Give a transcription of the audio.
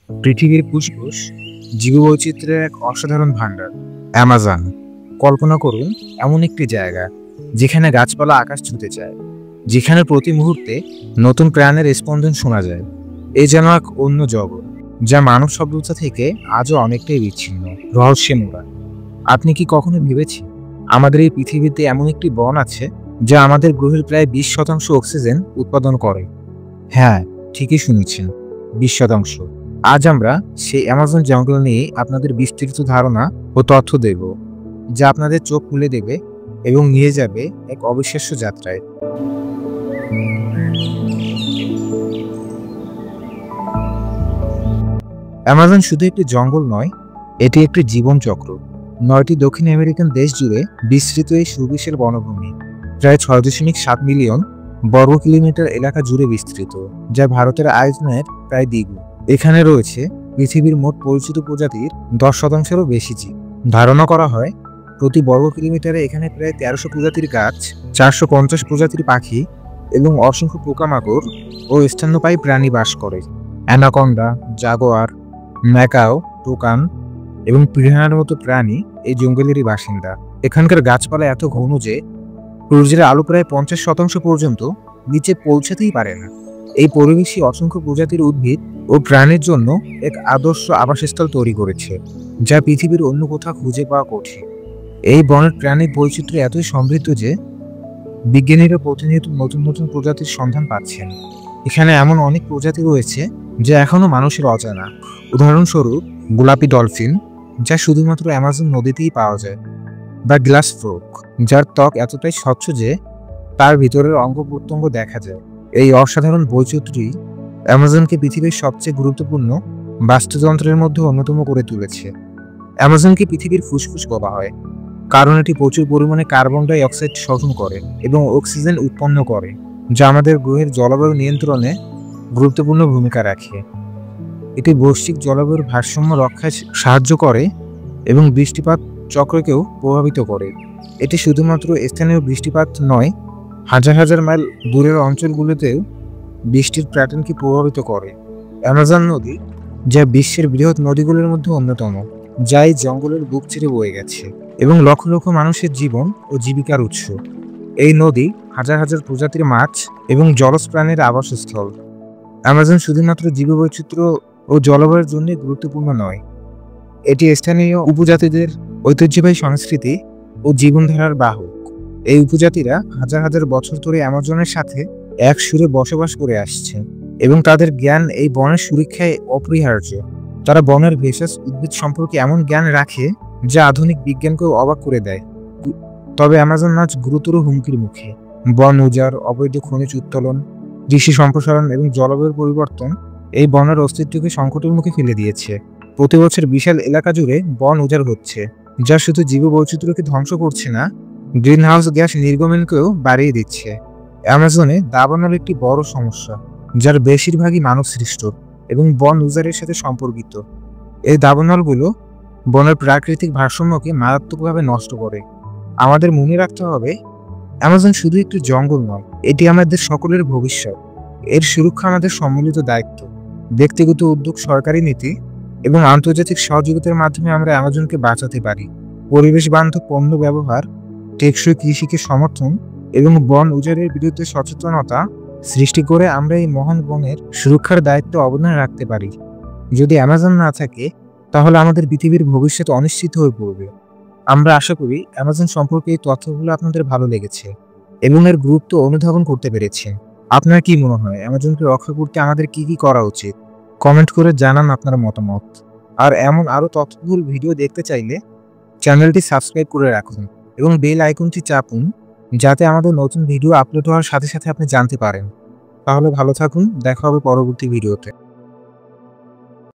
পৃথিবীর ফুসফুস, জীববৈচিত্র্যের এক অসাধারণ ভাণ্ডার অ্যামাজন। কল্পনা করুন এমন একটি জায়গা যেখানে গাছপালা আকাশ ছুঁতে চায়, যেখানে প্রতি মুহূর্তে নতুন প্রাণের স্পন্দন শোনা যায়। এ যেন এক অন্য জগৎ, যা মানব সভ্যতা থেকে আজও অনেকটাই বিচ্ছিন্ন, রহস্যে মোড়া। আপনি কি কখনো ভেবেছেন আমাদের এই পৃথিবীতে এমন একটি বন আছে যা আমাদের গ্রহের প্রায় 20% অক্সিজেন উৎপাদন করে? হ্যাঁ, ঠিকই শুনেছেন, 20%। আজ আমরা সেই অ্যামাজন জঙ্গল নিয়ে আপনাদের বিস্তৃত ধারণা ও তথ্য দেব, যা আপনাদের চোখ খুলে দেবে এবং নিয়ে যাবে এক অবিশ্বাস্য যাত্রায়। অ্যামাজন শুধু একটি জঙ্গল নয়, এটি একটি জীবনচক্র। 9টি দক্ষিণ আমেরিকান দেশ জুড়ে বিস্তৃত এই সুবিশাল বনভূমি প্রায় 6.7 মিলিয়ন বর্গ কিলোমিটার এলাকা জুড়ে বিস্তৃত, যা ভারতের আয়তনের প্রায় দ্বিগুণ। এখানে রয়েছে পৃথিবীর মোট পরিচিত প্রজাতির 10%-এরও বেশি জীব। ধারণা করা হয় প্রতি বর্গ কিলোমিটারে এখানে প্রায় 1300 প্রজাতির গাছ, 450 প্রজাতির পাখি এবং অসংখ্য পোকামাকড় ও স্তন্যপায়ী প্রাণী বাস করে। অ্যানাকন্ডা, জাগুয়ার, ম্যাকাও, টোকান এবং পিরানহার মতো প্রাণী এই জঙ্গলেরই বাসিন্দা। এখানকার গাছপালা এত ঘন যে সূর্যের আলো প্রায় 50% পর্যন্ত নিচে পৌঁছাতেই পারে না। এই পরিবেশই অসংখ্য প্রজাতির উদ্ভিদ ও প্রাণীর জন্য এক আদর্শ আবাসস্থল তৈরি করেছে, যা পৃথিবীর অন্য কোথাও খুঁজে পাওয়া কঠিন। এই বনের প্রাণীর বৈচিত্র্য এতই সমৃদ্ধ যে বিজ্ঞানীরা প্রতিনিয়ত নতুন নতুন প্রজাতির সন্ধান পাচ্ছেন। এখানে এমন অনেক প্রজাতি রয়েছে যা এখনো মানুষের অজানা। উদাহরণস্বরূপ গোলাপি ডলফিন, যা শুধুমাত্র অ্যামাজন নদীতেই পাওয়া যায়, বা গ্লাস ফ্রগ, যার ত্বক এতটাই স্বচ্ছ যে তার ভিতরের অঙ্গ প্রত্যঙ্গ দেখা যায়। এই অসাধারণ বৈচিত্র্যই অ্যামাজনকে পৃথিবীর সবচেয়ে গুরুত্বপূর্ণ বাস্তুতন্ত্রের মধ্যে অন্যতম করে তুলেছে। অ্যামাজনকে পৃথিবীর ফুসফুস বলা হয় কারণ এটি প্রচুর পরিমাণে কার্বন ডাই অক্সাইড শোষণ করে এবং অক্সিজেন উৎপন্ন করে, যা আমাদের গ্রহের জলবায়ু নিয়ন্ত্রণে গুরুত্বপূর্ণ ভূমিকা রাখে। এটি বৈশ্বিক জলবায়ুর ভারসাম্য রক্ষায় সাহায্য করে এবং বৃষ্টিপাত চক্রকেও প্রভাবিত করে। এটি শুধুমাত্র স্থানীয় বৃষ্টিপাত নয়, হাজার হাজার মাইল দূরের অঞ্চলগুলোতেও বৃষ্টির প্যাটার্নকে প্রভাবিত করে। অ্যামাজন নদী, যা বিশ্বের বৃহৎ নদীগুলোর মধ্যে অন্যতম, যা এই জঙ্গলের বুক চিরে বয়ে গেছে এবং লক্ষ লক্ষ মানুষের জীবন ও জীবিকার উৎস। এই নদী হাজার হাজার প্রজাতির মাছ এবং জলজ প্রাণীর আবাসস্থল। অ্যামাজন শুধুমাত্র জীববৈচিত্র্য ও জলবায়ুর জন্য গুরুত্বপূর্ণ নয়, এটি স্থানীয় উপজাতিদের ঐতিহ্যবাহী সংস্কৃতি ও জীবনধারার বাহক। এই উপজাতিরা হাজার হাজার বছর ধরে অ্যামাজনের সাথে এক সুরে বসবাস করে আসছে এবং তাদের জ্ঞান এই বনের সুরক্ষায় অপরিহার্য। তারা বনের ভেষজ উদ্ভিদ সম্পর্কে এমন জ্ঞান রাখে যা আধুনিক বিজ্ঞানকেও অবাক করে দেয়। তবে অ্যামাজন আজ গুরুতর হুমকির মুখে। বন উজাড়, অবৈধ খনিজ উত্তোলন, কৃষি সম্প্রসারণ এবং জলবায়ুর পরিবর্তন এই বনের অস্তিত্বকে সংকটের মুখে ফেলে দিয়েছে। প্রতি বছর বিশাল এলাকা জুড়ে বন উজাড় হচ্ছে, যা শুধু জীববৈচিত্র্যকে ধ্বংস করছে না, গ্রিনহাউস গ্যাস নির্গমনকেও বাড়িয়ে দিচ্ছে। অ্যামাজনে দাবানল একটি বড় সমস্যা, যার বেশিরভাগই মানব সৃষ্ট এবং বন উজাড়ের সাথে সম্পর্কিত। এই দাবানলগুলো বনের প্রাকৃতিক ভারসাম্যকে মারাত্মকভাবে নষ্ট করে। আমাদের মনে রাখতে হবে, অ্যামাজন শুধু একটি জঙ্গল নয়, এটি আমাদের সকলের ভবিষ্যৎ। এর সুরক্ষা আমাদের সম্মিলিত দায়িত্ব। ব্যক্তিগত উদ্যোগ, সরকারি নীতি এবং আন্তর্জাতিক সহযোগিতার মাধ্যমে আমরা অ্যামাজনকে বাঁচাতে পারি। পরিবেশ বান্ধব পণ্য ব্যবহার, টেকসই কৃষিকে সমর্থন এবং বন উজাড়ের বিরুদ্ধে সচেতনতা সৃষ্টি করে আমরা এই মহান বনের সুরক্ষার দায়িত্ব অবদান রাখতে পারি। যদি অ্যামাজন না থাকে, তাহলে আমাদের পৃথিবীর ভবিষ্যৎ অনিশ্চিত হয়ে পড়বে। আমরা আশা করি অ্যামাজন সম্পর্কে এই তথ্যগুলো আপনাদের ভালো লেগেছে এবং এর গুরুত্ব অনুধাবন করতে পেরেছেন। আপনার কি মনে হয় অ্যামাজনকে রক্ষা করতে আমাদের কি কি করা উচিত? কমেন্ট করে জানান আপনার মতামত। আর এমন আরও তথ্যবহুল ভিডিও দেখতে চাইলে চ্যানেলটি সাবস্ক্রাইব করে রাখুন এবং বেল আইকনটি চাপুন, যাতে আমাদের নতুন ভিডিও আপলোড হওয়ার সাথে সাথে আপনি জানতে পারেন। তাহলে ভালো থাকুন, দেখা হবে পরবর্তী ভিডিওতে।